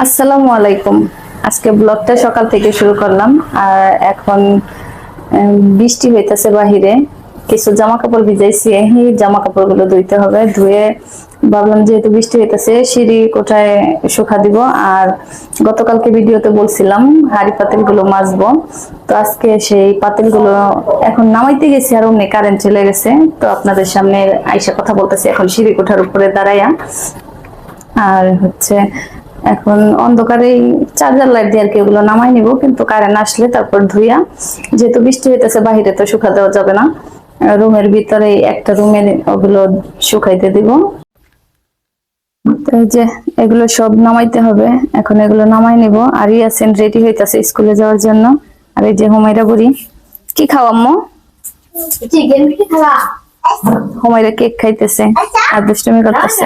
আসসালামু আলাইকুম। আজকে ব্লগটা সকাল থেকে শুরু করলাম। আর এখন বৃষ্টি হইতেছে বাহিরে। কিছু জামা কাপড় ভিজাইছি, এই জামা কাপড়গুলো ধুইতে হবে। ধুয়ে ভাবলাম যেহেতু বৃষ্টি হইতেছে সিঁড়ি কোঠায় শুকা দিব। আর গতকালকে ভিডিওতে বলছিলাম হাঁড়ি পাতিল গুলো মাজবো। তো আজকে সেই পাতিল গুলো এখন নামাইতে গেছি আর অমনি কারেন্ট চলে গেছে। তো আপনাদের সামনে আইসা কথা বলতেছি এখন সিঁড়ি কোঠার উপরে দাঁড়াইয়া। আর হচ্ছে এখন অন্ধকারে চার্জার লাইট দিয়ে আর কি ওগুলো নামাই নিব, কিন্তু কারেন্ট আসলে তারপর ধুইয়া, যেহেতু বৃষ্টি হইতেছে বাহিরে তো শুকা দেওয়া যাবে না, রুমের ভিতরে একটা রুমে ওগুলো শুকাইতে দিব। তো এই যে এগুলো সব নামাইতে হবে, এখন এগুলো নামাই নিব। আর ইয়াসিন রেডি হইতাছে স্কুলে যাওয়ার জন্য। আর এই যে হুমায়রা বুড়ি, কি খাও আম্মু? চিকেন কি খাওয়া? হুমায়রা কেক খাইতেছে আর দুষ্টুমি করতেছে।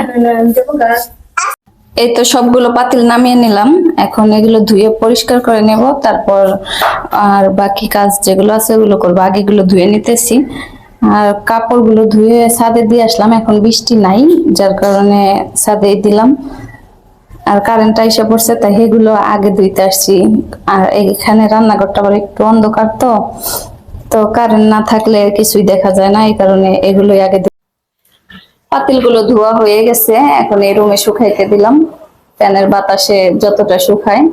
এই তো সবগুলো পাতিল নামিয়ে নিলাম, এখন এগুলো ধুয়ে পরিষ্কার করে নেব, তারপর আর বাকি কাজ যেগুলো আছে ওগুলো করবো। আগে এগুলো ধুয়ে নিতেছি। আর কাপড়গুলো ধুয়ে ছাদে দিয়ে আসলাম, এখন বৃষ্টি নাই যার কারণে ছাদে দিলাম। আর কারেন্টটা এসে পড়ছে তাই এগুলো আগে ধুইতে আসছি। আর এখানে রান্নাঘরটা আবার একটু অন্ধকার, তো তো কারেন্ট না থাকলে কিছুই দেখা যায় না, এই কারণে এগুলোই আগে। পাতিলগুলো ধোয়া হয়ে গেছে, এখন এই রুমে শুকাইতে দিলাম ফ্যানের বাতাসে যতটা শুকায়।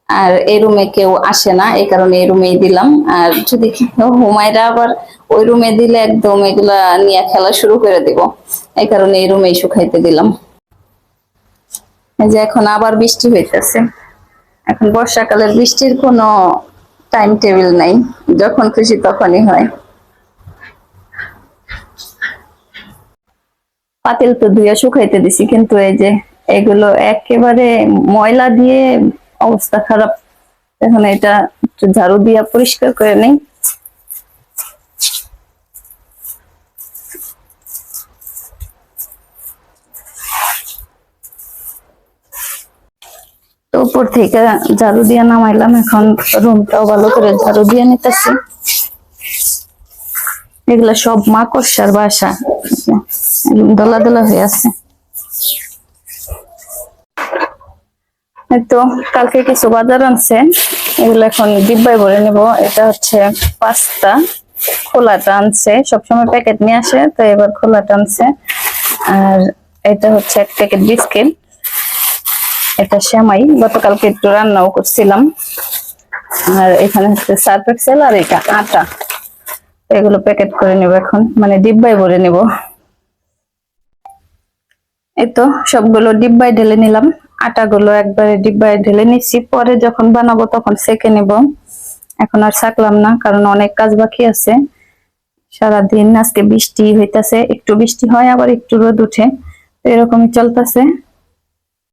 আর এই রুমে কেউ আসে না, এই কারণে এই রুমেই দিলাম। আর যদি হুমায়রা আবার ওই রুমে দিলে একদম এগুলা নিয়ে খেলা শুরু করে দিব, এই কারণে এই রুমেই শুকাইতে দিলাম। এই যে এখন আবার বৃষ্টি হইতেছে। এখন বর্ষাকালের বৃষ্টির কোনো টাইম টেবিল নাই, যখন খুশি তখনই হয়। পাতিল তো ধুয়ে শুকাইতে দিছি, কিন্তু এই যে এগুলো একেবারে ময়লা দিয়ে অবস্থা খারাপ। এখন এটা একটু ঝাড়ু দিয়ে পরিষ্কার করে নেই। তো উপর থেকে ঝাড়ু দিয়ে নামাইলাম, এখন রুমটাও ভালো করে ঝাড়ু দিয়ে নিতেছি। এগুলা সব মাকড়সার বাসা, দলা দলা হয়ে আছে। তো কালকে কিছু বাজার আনছে, এগুলো এখন ডিব্বায় ভরে নেব। এটা হচ্ছে পাস্তা, খোলাটা আনছে, সবসময় প্যাকেট নিয়ে আসে, তো এবার খোলাটা আনছে। আর এটা হচ্ছে এক প্যাকেট বিস্কিট, এটা সেমাই, গতকালকে একটু রান্নাও করছিলাম। আর এখানে হচ্ছে সার্ফ এক্সেল, আর এটা আটা। এগুলো প্যাকেট করে নেব এখন, মানে ডিব্বায় ভরে নেব। এই তো সবগুলো ডিব্বায় ঢেলে নিলাম, আটাগুলো একবারে ডিব্বায় ঢেলে নিচ্ছি, পরে যখন বানাবো তখন সেকে নেব। এখন আর ছাকলাম না, কারণ অনেক কাজ বাকি আছে। সারাদিন আজকে বৃষ্টি হইতাছে, একটু বৃষ্টি হয় আবার একটু রোদ উঠে, এরকমই চলতেছে।